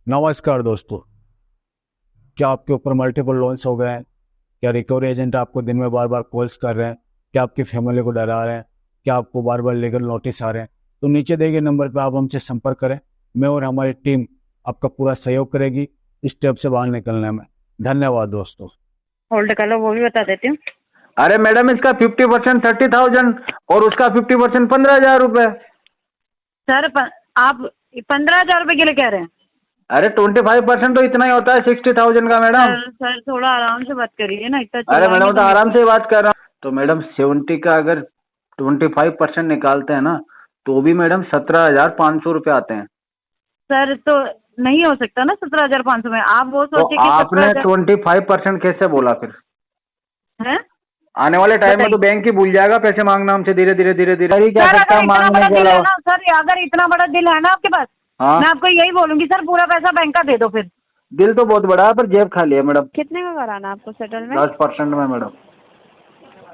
नमस्कार दोस्तों। क्या आपके ऊपर मल्टीपल लोन्स हो गए हैं? क्या रिकवरी एजेंट आपको दिन में बार बार कॉल्स कर रहे हैं? क्या आपकी फैमिली को डरा रहे हैं? क्या आपको बार बार लीगल नोटिस आ रहे हैं? तो नीचे दिए गए नंबर पर आप हमसे संपर्क करें। मैं और हमारी टीम आपका पूरा सहयोग करेगी इस स्टेप से बाहर निकलने में। धन्यवाद दोस्तों। होल्ड कर लो, वो भी बता देती हूँ। अरे मैडम, इसका 50% 30,000 और उसका 50% 15,000 रुपए। सर आप 15,000 रुपए के लिए कह रहे हैं? अरे 25% तो इतना ही होता है 60,000 का मैडम। सर थोड़ा आराम से बात करिए ना, इतना अरे मैडम, चिल्लाएंगे तो तो आराम से बात कर रहा हूँ। तो मैडम 70 का अगर 25% निकालते हैं ना, तो भी मैडम 17,500 रुपये आते हैं। सर तो नहीं हो सकता ना 17,500 में। आप वो तो सोचिए कि आपने 17,000 25% कैसे बोला फिर? है। आने वाले टाइम में तो बताइए बैंक ही भूल जाएगा पैसे मांगना हमसे, धीरे धीरे धीरे धीरे ही क्या सर, सकता अगर है इतना मांगने बड़ा के दिल है अलावा। ना सर, अगर इतना बड़ा दिल है ना आपके पास, हाँ, मैं आपको यही बोलूंगी सर, पूरा पैसा बैंक का दे दो फिर। दिल तो बहुत बड़ा है पर जेब खाली है मैडम। कितने में कराना आपको सेटलमेंट? 10% में मैडम।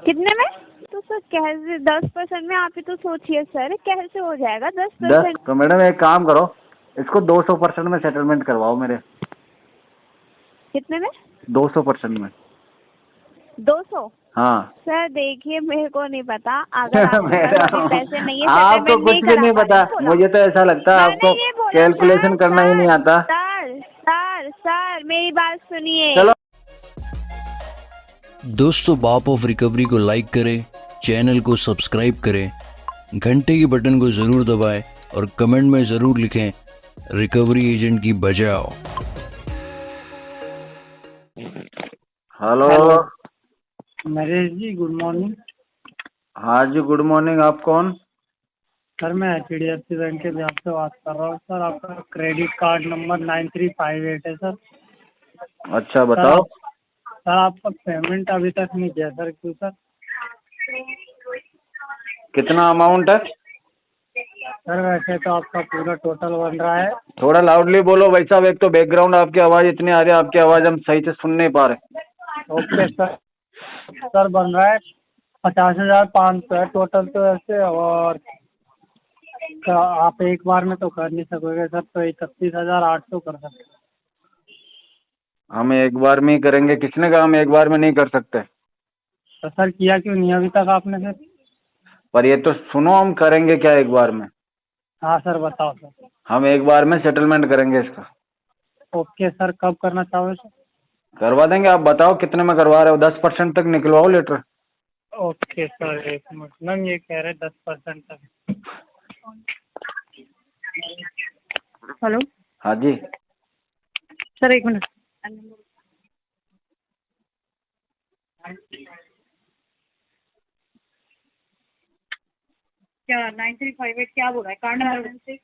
कितने में? तो सर कैसे 10% में? आप ही तो सोचिए सर, कैसे हो जाएगा 10 10%? तो मैडम एक काम करो, इसको 200% में सेटलमेंट करवाओ मेरे। कितने में? 200% में। 200? हाँ। सर देखिए, मेरे को नहीं पता, अगर आपके पास अभी मैडम, पैसे नहीं है, आपको सेटलमेंट कुछ नहीं भी करा नहीं पा रहे पता। ना, बोला मुझे तो ऐसा लगता है मैंने आपको ये बोला। कैलकुलेशन सर करना ही नहीं सर आता। सर सर सर मेरी बात सुनिए। चलो दोस्तों, बाप ऑफ रिकवरी को लाइक करें, चैनल को सब्सक्राइब करें, घंटे की बटन को ज़रूर दबाएं और कमेंट में ज़रूर लिखें रिकवरी एजेंट की बजाओ। हेलो। नरेश जी, गुड मॉर्निंग। हाँ जी, गुड मॉर्निंग। आप कौन? सर मैं HDFC बैंक के ब्रांच से बात कर रहा हूँ सर। आपका क्रेडिट कार्ड नंबर 9358 है सर। अच्छा सर बताओ। सर आपका पेमेंट अभी तक नहीं किया सर, क्यों सर? कितना अमाउंट है? सर वैसे तो आपका पूरा टोटल बन रहा है। थोड़ा लाउडली बोलो भाई साहब, एक तो बैकग्राउंड आपकी आवाज़ इतनी आ रही है, आपकी आवाज़ हम सही से सुन नहीं पा रहे। Okay sir. सर बन रहा है 50,500 है टोटल तो ऐसे। और आप एक बार में तो कर नहीं सकोगे सर, तो 31,800 कर सकते हैं। हम एक बार में ही करेंगे? किसने कहा हम एक बार में नहीं कर सकते? तो सर किया क्यों नहीं अभी तक आपने सर? पर ये तो सुनो, हम करेंगे क्या एक बार में? हाँ सर बताओ सर। हम एक बार में सेटलमेंट करेंगे इसका। ओके सर, कब करना चाहोगे सर? करवा देंगे। आप बताओ कितने में करवा रहे हो? 10% तक निकलवाओ लेटर। ओके सर, एक मिनट। मैम ये कह रहे 10% तक। हेलो हाँ जी। सर, एक मिनट। क्या 9358 क्या बोल रहा है? कार्ड नंबर,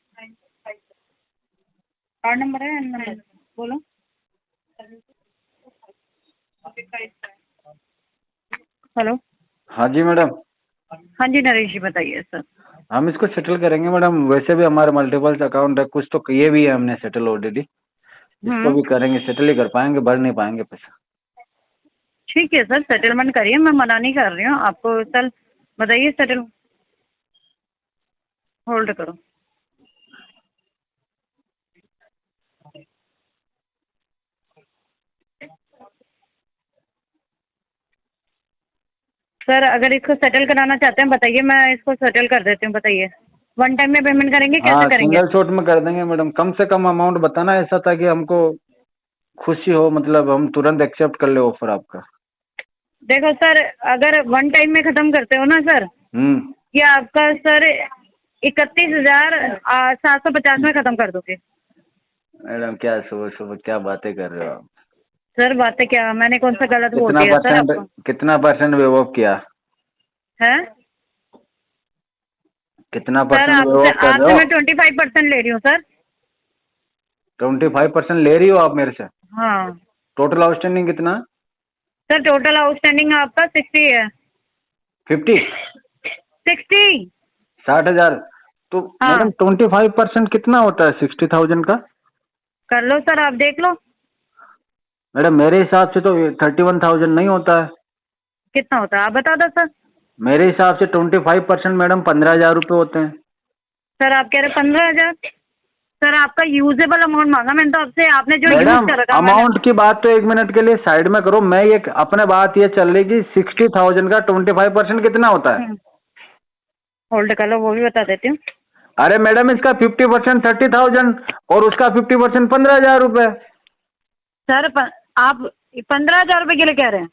कार्ड नंबर है, नंबर बोलो। हेलो। हाँ जी मैडम। हाँ जी नरेश जी, बताइए सर। हम इसको सेटल करेंगे मैडम। वैसे भी हमारे मल्टीपल्स अकाउंट है, कुछ तो किए भी है हमने सेटल ऑलरेडी। इसको भी करेंगे, सेटल ही कर पाएंगे, भर नहीं पाएंगे पैसा। ठीक है सर, सेटलमेंट करिए, मैं मना नहीं कर रही हूँ आपको। सर बताइए, सेटल होल्ड करो। सर अगर इसको सेटल कराना चाहते हैं बताइए, मैं इसको सेटल कर देती हूँ। बताइए, वन टाइम में पेमेंट करेंगे, हाँ, कैसे करेंगे? सिंगल शॉट में कर देंगे मैडम। कम से कम अमाउंट बताना ऐसा ताकि हमको खुशी हो, मतलब हम तुरंत एक्सेप्ट कर ले ऑफर आपका। देखो सर, अगर वन टाइम में खत्म करते हो ना सर, ये आपका सर 31,750 में खत्म कर दोगे। मैडम क्या सुबह सुबह क्या बातें कर रहे हो आप? सर बातें क्या, मैंने कौन सा गलत बोल कितना दिया सर परसेंट, आपको? कितना परसेंट वेव किया? है कितना सर, परसेंट वेव आपसे कर रहे आपसे हो? मैं 25% ले रही हूँ सर। 25% ले रही हो आप मेरे से? हाँ टोटल आउटस्टैंडिंग कितना? सर, टोटल आउटस्टैंडिंग आपका 60 है। 50? 60। 60,000? तो हाँ, मैडम 25% कितना होता है 60,000 का? कर लो सर, आप देख लो मैडम मेरे हिसाब से तो 31,000 नहीं होता है। कितना होता है, आप बता दो सर। मेरे हिसाब से 25% मैडम 15,000 रुपये होते हैं। सर आप कह रहे 15,000? सर आपका यूजेबल अमाउंट मांगा मैंने तो आपसे, आपने जो यूज मैडम कर रखा अमाउंट की बात तो 1 मिनट के लिए साइड में करो, मैं ये अपने बात ये चल रही कि 60,000 का 25% कितना होता है? होल्ड कर लो, वो भी बता देती हूँ। अरे मैडम इसका 50% 30,000 और उसका 50% 15,000 रुपए। सर आप 15,000 रुपए के लिए कह रहे हैं?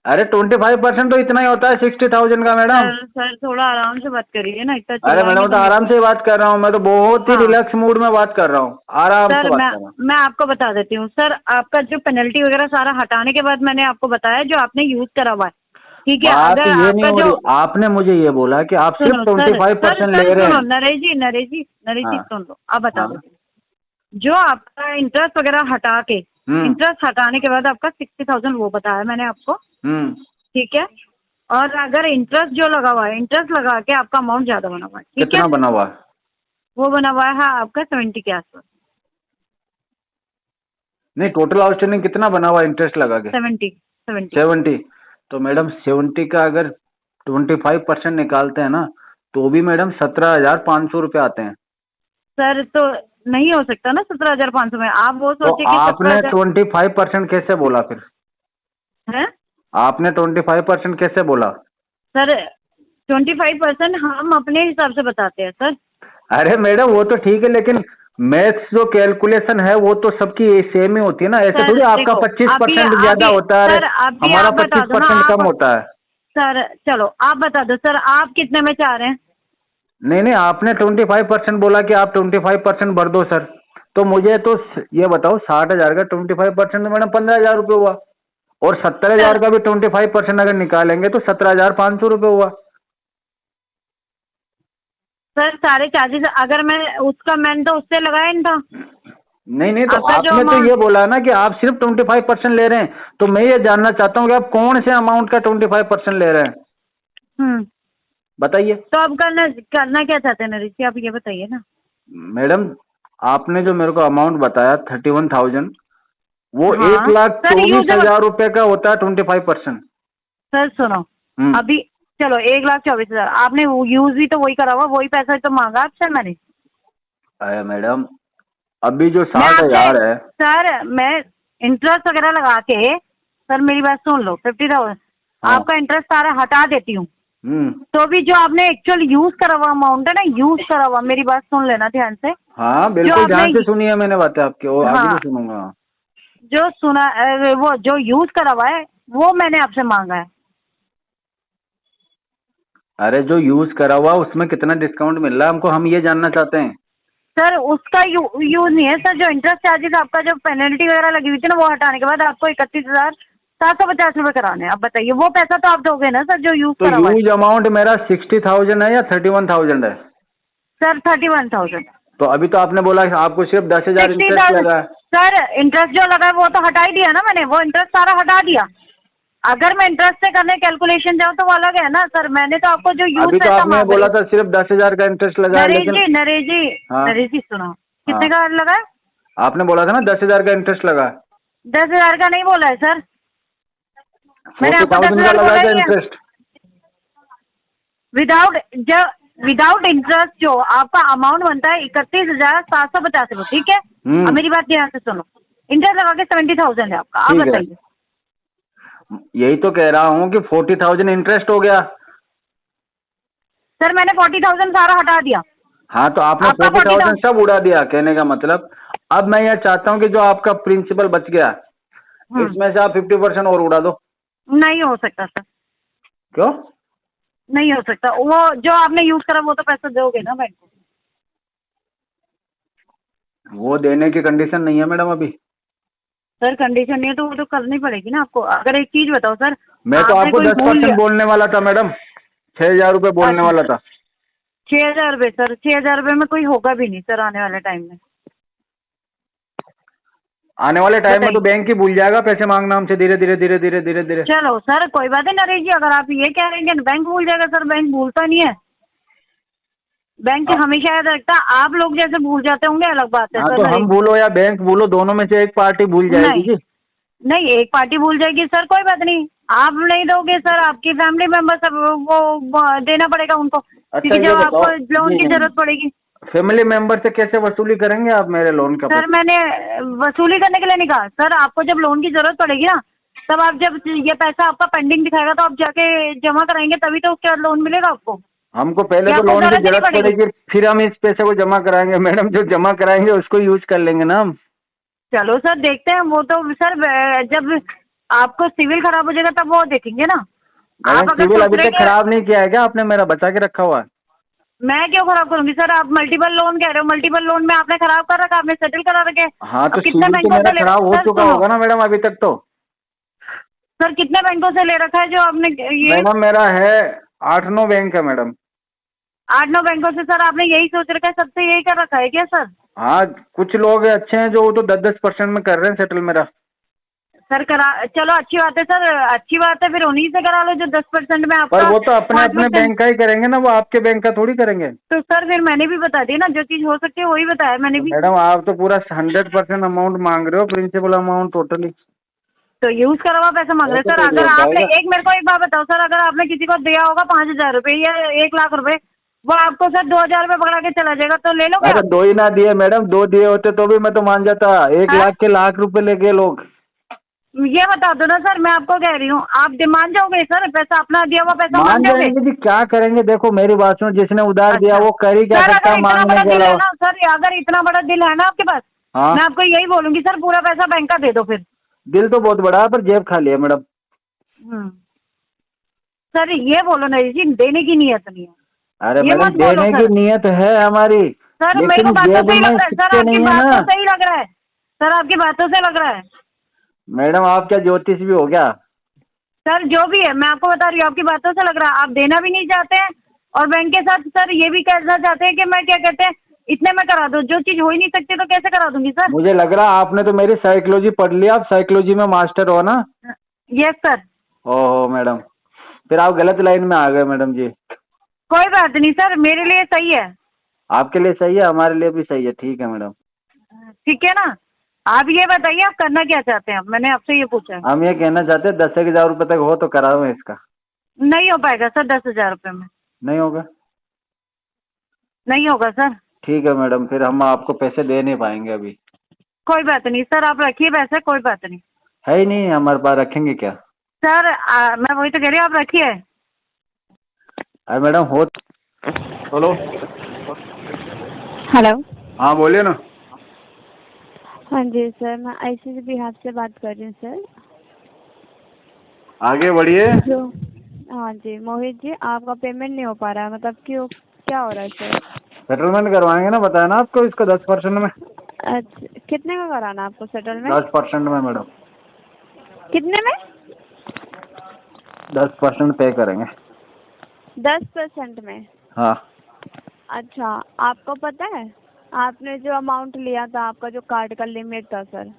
अरे 25% तो इतना ही होता है 60,000 का मैडम। सर थोड़ा आराम से बात करिए ना, इतना अरे मैडम तो आराम से बात कर रहा हूँ, मैं तो बहुत ही रिलैक्स मूड में बात कर रहा हूँ, आराम सर से बात कर रहा हूँ। मैं आपको बता देती हूँ सर, आपका जो पेनल्टी वगैरह सारा हटाने के बाद मैंने आपको बताया जो आपने यूज करा हुआ है, ठीक है? बात अगर ये आपका नहीं हो जो रही, आपने मुझे ये बोला कि आप सिर्फ 25% ले रहे हैं। नरेश जी हाँ। सुन लो, आप बता हाँ। देती हूँ जो आपका इंटरेस्ट वगैरह हटा के, इंटरेस्ट हटाने के बाद आपका 60,000 वो बताया मैंने आपको, ठीक है? और अगर इंटरेस्ट जो लगा हुआ है, इंटरेस्ट लगा के आपका अमाउंट ज्यादा बना हुआ है, ठीक है? कितना बना हुआ है? वो बना हुआ है आपका 70 के आसपास। नहीं, टोटल आउटस्टैंडिंग कितना बना हुआ है इंटरेस्ट लगा के? 70। तो मैडम 70 का अगर 25% निकालते हैं ना तो भी मैडम 17,500 रुपये आते हैं। सर तो नहीं हो सकता ना 17,500 में, आप वो तो सोचिए कि आपने 25% कैसे बोला फिर? है आपने 25% कैसे बोला? सर 25% हम अपने हिसाब से बताते हैं सर। अरे मैडम वो तो ठीक है, लेकिन मैथ्स जो कैलकुलेशन है वो तो सबकी सेम ही होती है ना, ऐसे थोड़ी आपका 25% ज्यादा होता है, हमारा 25% कम होता है। सर चलो आप बता दो सर, आप कितने में चाह रहे हैं? नहीं, आपने 25% बोला कि आप 25% भर दो सर, तो मुझे तो ये बताओ 60,000 का 25% तो मैडम 15,000 रुपये हुआ, और 70,000 का भी 25% अगर निकालेंगे तो 17,500 रुपये हुआ। सर सारे चार्जेस अगर मैंने तो उससे लगाया नहीं था। नहीं तो आपने तो ये बोला ना कि आप सिर्फ 25% ले रहे हैं, तो मैं ये जानना चाहता हूँ कि आप कौन से अमाउंट का 25% ले रहे हैं, बताइए। तो अब करना क्या चाहते हैं नरेश जी, आप ये बताइए ना। मैडम आपने जो मेरे को अमाउंट बताया 31,000, वो 1,24,000 रुपए का होता है 25%। सर सुनो, अभी चलो 1,24,000 आपने यूज भी तो वही करा हुआ, वही पैसा तो मांगा आपसे मैंने। अरे मैडम अभी जो 60,000 है सर, मैं इंटरेस्ट वगैरह लगा के, सर मेरी बात सुन लो, 50,000 आपका इंटरेस्ट सारा हटा देती हूँ, तो भी जो आपने एक्चुअल यूज करा हुआ अमाउंट है ना, यूज करा हुआ, मेरी बात सुन लेना ध्यान से। हाँ बिल्कुल ध्यान से सुनिए, मैंने बातें आपकी और आगे भी सुनूंगा। जो सुना वो जो यूज करा हुआ है वो मैंने आपसे मांगा है। अरे जो यूज करा हुआ उसमें कितना डिस्काउंट मिल रहा है हमको, हम ये जानना चाहते हैं। सर उसका यूज नहीं है सर, जो इंटरेस्ट चार्जेस आपका जो पेनल्टी वगैरह लगी हुई थी ना, वो हटाने के बाद आपको 31,750 रुपए कराने हैं। अब बताइए वो पैसा तो आप दोगे ना सर जो यूज करा हुआ है? यूज अमाउंट मेरा 60,000 है या 31,000 है? सर 31,000। तो अभी तो आपने बोला आपको सिर्फ 10,000 इंटरेस्ट लगा है। सर इंटरेस्ट जो लगा है वो तो हटा ही दिया ना मैंने, वो इंटरेस्ट सारा हटा दिया। अगर मैं इंटरेस्ट से करने कैलकुलेशन जाऊँ तो वो अलग है ना सर, मैंने तो आपको जो यूज अभी तो आपने बोला था सिर्फ 10,000 का इंटरेस्ट लगा है। नरेश जी सुनो, कितने का लगा है? आपने बोला था ना 10,000 का इंटरेस्ट लगा। 10,000 का नहीं बोला है सर, मैंने आपको 40,000 का लगा था इंटरेस्ट। विदाउट इंटरेस्ट जो आपका अमाउंट बनता है 31,750 रुपये, ठीक है? अब मेरी बात ध्यान से सुनो, इंटरेस्ट लगा के 70,000 है आपका। आप बताइए। यही तो कह रहा हूँ कि 40,000 इंटरेस्ट हो गया। सर मैंने 40,000 सारा हटा दिया। हाँ तो आपने 40,000 सब उड़ा दिया, कहने का मतलब। अब मैं यह चाहता हूँ कि जो आपका प्रिंसिपल बच गया इसमें से आप 50% और उड़ा दो। नहीं हो सकता सर। क्यों नहीं हो सकता? वो जो आपने यूज करा वो तो पैसा दोगे ना बैंक को? वो देने की कंडीशन नहीं है मैडम अभी। सर कंडीशन नहीं है तो वो तो करनी पड़ेगी ना आपको। अगर एक चीज बताओ सर, मैं तो आपको 10% बोलने वाला था मैडम, 6,000 रुपये बोलने वाला था। 6,000 रुपये सर, 6,000 रुपये में कोई होगा भी नहीं सर आने वाले टाइम में। आने वाले टाइम में तो बैंक ही भूल जाएगा पैसे मांगना हमसे, धीरे धीरे धीरे धीरे धीरे धीरे। चलो सर कोई बात नहीं नरेश जी, अगर आप ये कह रहे हैं कि बैंक भूल जाएगा, सर बैंक भूलता नहीं है, बैंक हमेशा याद रखता। आप लोग जैसे भूल जाते होंगे अलग बात है सर। तो हम भूलो या बैंक भूलो, दोनों में से एक पार्टी भूल जाएगी। नहीं एक पार्टी भूल जाएगी सर, कोई बात नहीं। आप नहीं दोगे सर, आपकी फैमिली मेंबर सब वो देना पड़ेगा उनको, क्योंकि जब आपको लोन की जरूरत पड़ेगी। फैमिली मेंबर से कैसे वसूली करेंगे आप मेरे लोन का सर मैंने वसूली करने के लिए नहीं कहा सर, आपको जब लोन की जरूरत पड़ेगी ना, तब आप जब ये पैसा आपका पेंडिंग दिखाएगा तो आप जाके जमा कराएंगे, तभी तो क्या लोन मिलेगा आपको। हमको पहले क्या तो आपको लोन की जरूरत ही नहीं जरूरत पड़ेगी? पड़ेगी, फिर हम इस पैसे को जमा कराएंगे मैडम। जो जमा कराएंगे उसको यूज कर लेंगे ना हम। चलो सर देखते हैं, वो तो सर जब आपको सिविल खराब हो जाएगा तब वो देखेंगे ना। मैडम आप अगर सिविल सोच अभी रहे तक कि खराब नहीं किया है क्या आपने? मेरा बचा के रखा हुआ है। मैं क्यों खराब करूंगी सर, आप मल्टीपल लोन कह रहे हो, मल्टीपल लोन में आपने खराब कर रखा, आपने सेटल करा रखे। हाँ अब तो कितने सिविल तो बैंकों मेरा से ले खराब हो सर चुका सुनो होगा ना मैडम अभी तक तो। सर, कितने बैंकों से ले रखा है जो आपने ये? मैडम मेरा है 8-9 बैंक है मैडम। 8-9 बैंकों से सर आपने यही सोच रखा है, सबसे यही कर रखा है क्या सर? हाँ कुछ लोग अच्छे हैं जो वो तो 10-10% में कर रहे हैं सेटल मेरा। सर करा, चलो अच्छी बात है सर, अच्छी बात है, फिर उन्हीं से करा लो जो 10% में पर आपका वो तो अपने अपने 5%। बैंक का ही करेंगे ना, वो आपके बैंक का थोड़ी करेंगे। तो सर फिर मैंने भी बता दिया ना, जो चीज हो सकती है वही बताया मैंने भी। मैडम आप तो पूरा 100% अमाउंट मांग रहे हो, प्रिंसिपल अमाउंट टोटली। तो यूज करा हुआ पैसा मांग रहे हैं सर। तो अगर हो आपने जाएगा। मेरे को एक बात बताओ सर, अगर आपने किसी को दिया होगा 5,000 रुपए या 1 लाख रुपए, वो आपको सर 2,000 रुपए पकड़ा के चला जाएगा, तो ले लोगे अरे आप? 2 ही ना दिए मैडम, 2 दिए होते तो भी मैं तो मान जाता। 1 लाख के लाख रुपए ले गए लोग। ये बता दो ना सर, मैं आपको कह रही हूँ, आप मान जाओगे सर? पैसा अपना दिया हुआ पैसा मान मान जाओगे? जाएंगे जी, क्या करेंगे? देखो मेरी बात सुनो, जिसने उधार दिया अच्छा वो कर ही क्या सर, सकता अगर है इतना मांगने बड़ा के दिल है अलावा। ना सर, अगर इतना बड़ा दिल है ना आपके पास, हाँ मैं आपको यही बोलूंगी सर, पूरा पैसा बैंक का दे दो फिर। दिल तो बहुत बड़ा है पर जेब खाली है मैडम। सर ये बोलो ना जी, देने की नीयत नहीं है, अरे ये मैडम मत बोलो देने सर। की नीयत है हमारी, सर मेरे को लेकिन बातों जेब से ही में लग रहा है सर, सिक्के आपकी नहीं है बातों ना। से ही लग रहा है सर, आपकी बातों से लग रहा है। मैडम आप क्या ज्योतिष भी हो क्या? सर जो भी है मैं आपको बता रही हूँ, आपकी बातों से लग रहा है आप देना भी नहीं चाहते हैं, और बैंक के साथ सर ये भी कहना चाहते हैं कि मैं क्या कहते हैं इतने में करा दूं, जो चीज हो ही नहीं सकती तो कैसे करा दूंगी सर? मुझे लग रहा आपने तो मेरी साइकोलॉजी पढ़ लिया, आप साइकोलॉजी में मास्टर हो ना। Yes sir. ओहो मैडम, फिर आप गलत लाइन में आ गए मैडम जी। कोई बात नहीं सर, मेरे लिए सही है। आपके लिए सही है, हमारे लिए भी सही है, ठीक है मैडम। ठीक है ना? आप ये बताइए आप करना क्या चाहते हैं? मैंने आपसे ये पूछा है। हम ये कहना चाहते हैं 10,000 रुपये तक हो तो कराओ इसका। नहीं हो पाएगा सर 10,000 रुपये में, नहीं होगा? नहीं होगा सर। ठीक है मैडम, फिर हम आपको पैसे दे नहीं पाएंगे अभी। कोई बात नहीं सर, आप रखिए पैसे, कोई बात नहीं है ही नहीं हमारे पास, रखेंगे क्या? सर। मैं वही तो कह रही हूँ, आप रखिए। अरे मैडम हो। हेलो। हेलो। हाँ बोलिए ना। हाँ जी सर, मैं आईसीसी बिहार से बात कर रही हूँ सर। आगे बढ़िए। जो हाँ जी मोहित जी, आपका पेमेंट नहीं हो पा रहा है, मतलब क्यों, क्या हो रहा है सर? सेटलमेंट करवाएंगे ना, बताया ना आपको, इसका 10% में। अच्छा कितने का कराना है आपको सेटलमेंट? 10% में मैडम। कितने में? 10% पे करेंगे। 10% में? हाँ। अच्छा, आपको पता है आपने जो अमाउंट लिया था, आपका जो कार्ड का लिमिट था सर,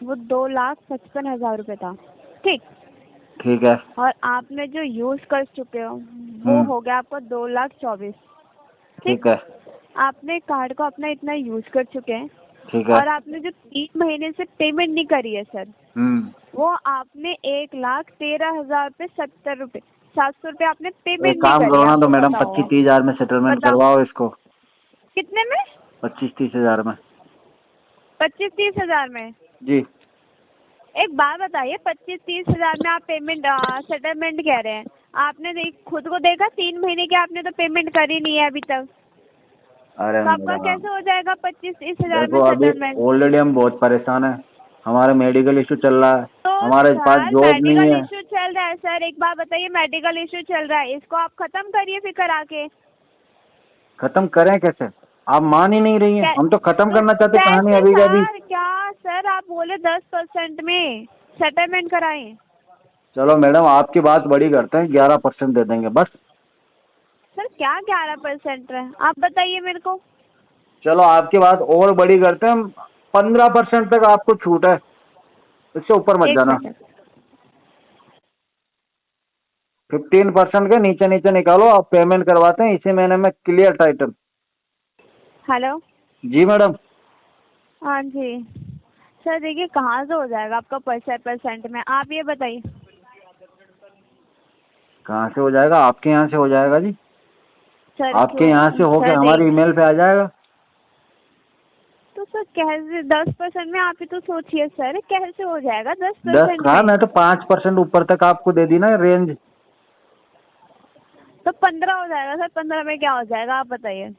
वो 2,55,000 रुपये था, ठीक? ठीक है। और आपने जो यूज कर चुके हो वो हो गया आपको 2,24,000, ठीक है। आपने कार्ड को अपना इतना यूज कर चुके हैं, ठीक है। और आपने जो 3 महीने से पेमेंट नहीं करी है सर, वो आपने 1,13,070 रुपये आपने पेमेंट नहीं काम करी। करो ना तो आपको मैडम, पता होगा। 25-30 हजार में सेटलमेंट बताओ। करवाओ इसको। कितने में? 25-30 हजार में। 25-30 हजार में? जी। एक बात बताइए, 25-30 हजार में आप पेमेंट सेटलमेंट कह रहे हैं, आपने खुद को देखा 3 महीने की आपने तो पेमेंट करी नहीं है अभी तक, अरे तो आपका कैसे हो जाएगा 25-30 हजार में देखो अभी सेटलमेंट? ऑलरेडी हम बहुत परेशान हैं, हमारा मेडिकल इशू चल रहा है, तो हमारे पास सर जॉब नहीं मेडिकल है। इशू चल रहा है सर, एक बात बताइए, मेडिकल इशू चल रहा है, इसको आप खत्म करिए फिर करा के। खत्म करें कैसे? आप मान ही नहीं रही हैं, हम तो खत्म करना चाहते कहानी कैसे अभी के अभी। सर? क्या सर आप बोले 10% में सेटलमेंट कराएं? चलो मैडम आपकी बात बड़ी करते हैं, 11% दे देंगे बस। सर क्या 11% है, आप बताइए मेरे को। चलो आपकी बात और बड़ी करते हैं, 15% तक आपको छूट है, इससे ऊपर मत एक जाना। सेकंड। 15% के नीचे नीचे निकालो, आप पेमेंट करवाते हैं इसी महीने में क्लियर टाइटल। हेलो। जी मैडम। हाँ जी सर, देखिए कहाँ से हो जाएगा आपका 5% में, आप ये बताइए। कहाँ से हो जाएगा? आपके यहाँ से हो जाएगा जी। सर आपके यहाँ से होके हमारे ईमेल पे आ जाएगा। तो सर कैसे 10% में, आप ही तो सोचिए सर, कैसे हो जाएगा 10% 10 कहा, मैं तो 5% ऊपर तक आपको दे दी ना रेंज। तो 15 हो जाएगा सर, 15 में क्या हो जाएगा आप बताइए।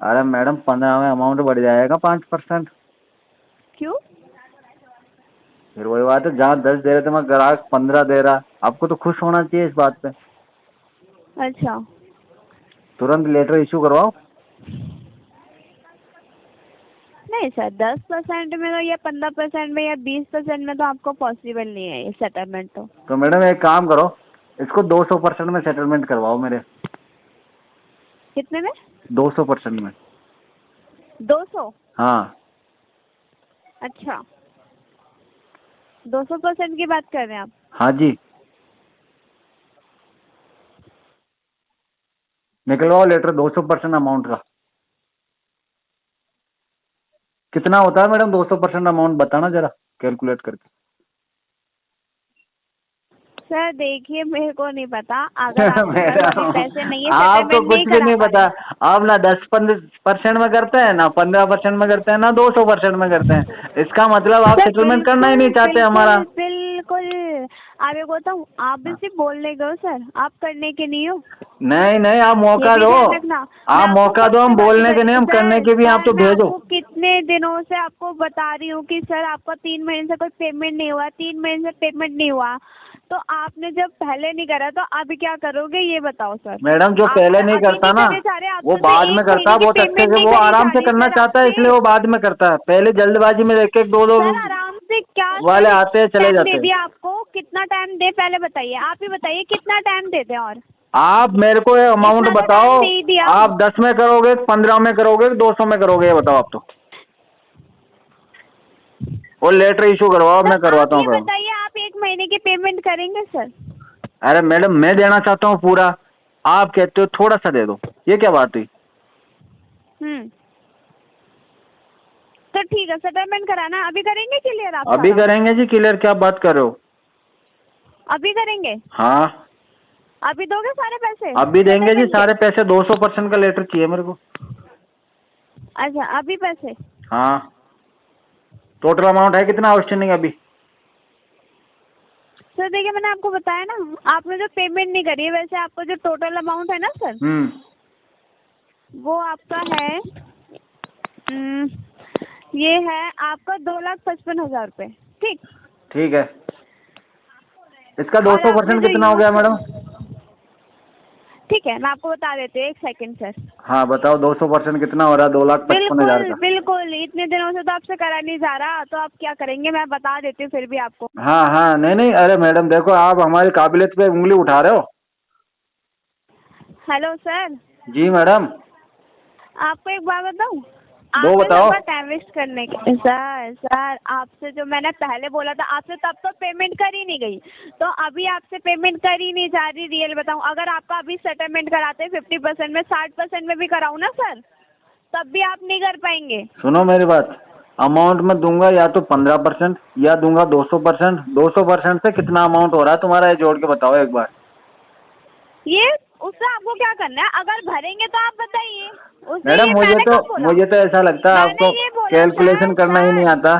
अरे मैडम 15 में अमाउंट बढ़ जाएगा 5%। क्यों? फिर वही बात है, जहाँ 10 दे रहे थे मैं ग्राहक 15 दे रहा, आपको तो खुश होना चाहिए इस बात पे। अच्छा, तुरंत लेटर इशू करवाओ। नहीं सर 10% में तो, या 15% में, या 20% में तो आपको पॉसिबल नहीं है ये सेटलमेंट तो मैडम एक काम करो, इसको 200% में सेटलमेंट करवाओ मेरे। कितने में? 200% में। 200? हाँ। अच्छा, 200% की बात कर रहे हैं आप? हाँ जी, निकलवाओ लेटर 200% अमाउंट का। कितना होता है मैडम 200% अमाउंट, बताना जरा कैलकुलेट करके। सर देखिए मेरे को नहीं पता, अगर आपके पास अभी पैसे नहीं है, आपको सेटलमेंट कुछ नहीं भी करा नहीं पा पता। रहे। आप ना 10% में करते हैं, ना 15% में करते हैं, ना 200% में करते हैं। इसका मतलब आप सर सेटलमेंट करना ही नहीं चाहते हमारा। बिल्कुल। आप एक बताऊँ, आप भी सिर्फ बोलने गए हो सर, आप करने के नहीं हो। नहीं नहीं, आप ये मौका भी दो, ध्यान रखना। मैं आप आपको मौका कब दो, से हम बोलने के नहीं, हम करने के भी, आप तो मैं भेजो। आपको कितने दिनों से आपको बता रही हूँ कि सर आपका 3 महीने से कोई पेमेंट नहीं हुआ, 3 महीने से पेमेंट नहीं हुआ। तो आपने जब पहले नहीं करा तो अभी क्या करोगे ये बताओ सर। मैडम जो पहले नहीं करता ना वो बाद में करता है, बहुत अच्छे से, वो आराम से करना चाहता है इसलिए वो बाद में करता है। पहले जल्दबाजी में एक एक दो सर आराम से क्या वाले आते हैं, चले टाइम जाते दे हैं। दिया आपको, कितना टाइम दे पहले बताइए, आप ही बताइए कितना टाइम देते हैं। और आप मेरे को अमाउंट इतना तो बताओ, टाइम दे ही दिया। आप 10 में करोगे, 15 में करोगे, 200 में करोगे, ये बताओ आप तो। और लेटर इशू करवाओ, मैं तो आप करवाता ये हूँ। बताइए, आप 1 महीने की पेमेंट करेंगे सर? अरे मैडम मैं देना चाहता हूँ पूरा, आप कहते हो थोड़ा सा दे दो, ये क्या बात हुई? तो ठीक है, सेटलमेंट कराना है, अभी करेंगे क्लियर आप? अभी करेंगे जी क्लियर, क्या बात कर रहे हो? अभी करेंगे? हाँ अभी दोगे सारे पैसे? अभी देंगे जी settlement के? सारे पैसे। 200% का लेटर चाहिए मेरे को। अच्छा अभी पैसे? हाँ, टोटल अमाउंट है कितना आउटस्टैंडिंग अभी? सर देखिए मैंने आपको बताया ना, आपने जो पेमेंट नहीं करी है, वैसे आपको जो टोटल अमाउंट है ना सर, वो आपका है ये है आपका 2,55,000 रुपये। ठीक ठीक है, इसका 200% कितना हो गया मैडम? ठीक है, मैं आपको बता देती हूँ, 1 सेकंड सर। हाँ बताओ 200% कितना हो रहा है? 2,55,000 का। बिल्कुल इतने दिनों से तो आपसे करा नहीं जा रहा, तो आप क्या करेंगे मैं बता देती हूँ फिर भी आपको। हाँ हाँ, नहीं नहीं, अरे मैडम देखो आप हमारी काबिलियत पे उंगली उठा रहे हो। Hello sir. जी मैडम। आपको एक बात बताऊँ, दो आपने बताओ। सबका टाइम वेस्ट करने के सर आपसे जो मैंने पहले बोला था, आपसे तब तो पेमेंट कर ही नहीं गई, तो अभी आपसे पेमेंट कर ही नहीं जा रही। रियल बताऊँ, अगर आपका अभी सेटलमेंट कराते 50% में, 60% में भी कराऊँ ना सर, तब भी आप नहीं कर पाएंगे। सुनो मेरी बात, अमाउंट में दूंगा या तो 15% या दूंगा 200%। 200% से कितना अमाउंट हो रहा है तुम्हारा, ये जोड़ के बताओ एक बार। ये उससे आपको क्या करना है, अगर भरेंगे तो आप बताइए। मैडम मुझे तो ऐसा लगता है आपको कैलकुलेशन करना ही नहीं आता।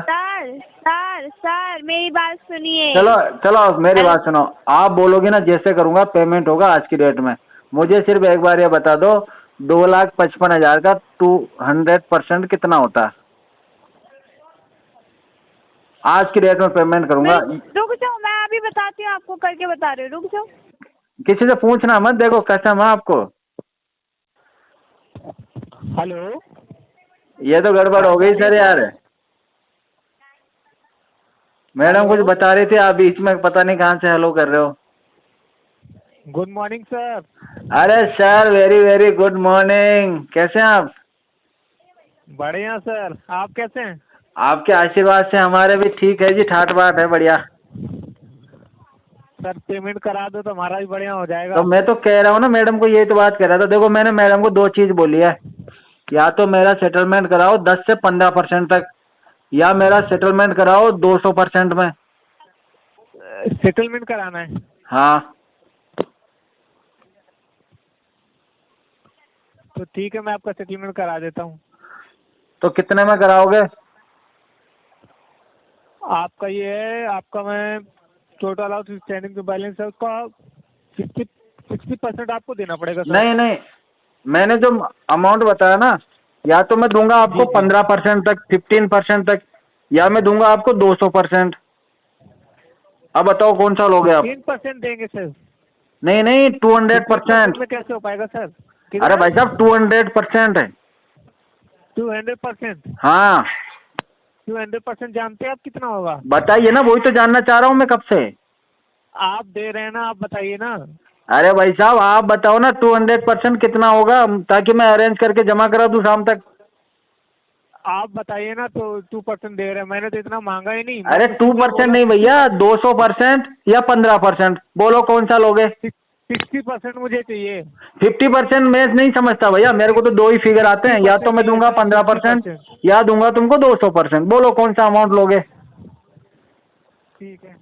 सर मेरी बात सुनिए। चलो मेरी बात सुनो, आप बोलोगे ना जैसे करूंगा पेमेंट होगा आज की डेट में। मुझे सिर्फ एक बार ये बता दो, 2,55,000 का 200% कितना होता है? आज की डेट में पेमेंट करूंगा। रुक जाओ, मैं अभी बताती हूँ आपको, करके बता रही हूँ, रुक जाओ। किसी से पूछना मत, देखो कसम है आपको। हेलो, ये तो गड़बड़ हो गई सर यार। मैडम कुछ बता रही थी, आप बीच में पता नहीं कहाँ से हेलो कर रहे हो। Good morning sir. अरे sir very very good morning, कैसे हैं आप? बढ़िया सर, आप कैसे हैं? आपके आशीर्वाद से हमारे भी ठीक है जी, ठाट बाट है, बढ़िया। सर पेमेंट करा दो तो हमारा भी बढ़िया हो जाएगा। तो मैं तो कह रहा हूँ ना मैडम को, यही तो बात कह रहा था। देखो मैंने मैडम को 2 चीज बोली है, या तो मेरा सेटलमेंट कराओ 10 से 15% तक, या मेरा सेटलमेंट कराओ 200% में। सेटलमेंट कराना है? हाँ तो ठीक है, मैं आपका सेटलमेंट करा देता हूँ। तो कितने में कराओगे? आपका ये है, आपका मैं टोटल आउटस्टैंडिंग जो बैलेंस है उसका 60% आपको देना पड़ेगा सर। नहीं नहीं, मैंने जो अमाउंट बताया ना, या तो मैं दूंगा आपको 15% तक, 15% तक, या मैं दूंगा आपको 200%। अब बताओ कौन सा लोगे आप? 3% देंगे सर। नहीं नहीं, 200%। में कैसे हो पाएगा सर? अरे भाई साहब 200% है। 200%? हाँ 200% जानते हैं आप कितना होगा? बताइए ना, वही तो जानना चाह रहा हूँ मैं कब से। आप दे रहे हैं ना, आप बताइए ना। अरे भाई साहब आप बताओ ना 200% कितना होगा, ताकि मैं अरेंज करके जमा करा दूं शाम तक। आप बताइए ना। तो 2% दे रहे हैं, मैंने तो इतना मांगा ही नहीं। अरे 2% नहीं भैया, 200% या 15%, बोलो कौन सा लोगे? 60% मुझे चाहिए। 50% मैं नहीं समझता भैया, मेरे को तो दो ही फिगर आते हैं, या तो मैं दूंगा 15% या दूंगा तुमको 200%। बोलो कौन सा अमाउंट लोगे? ठीक है।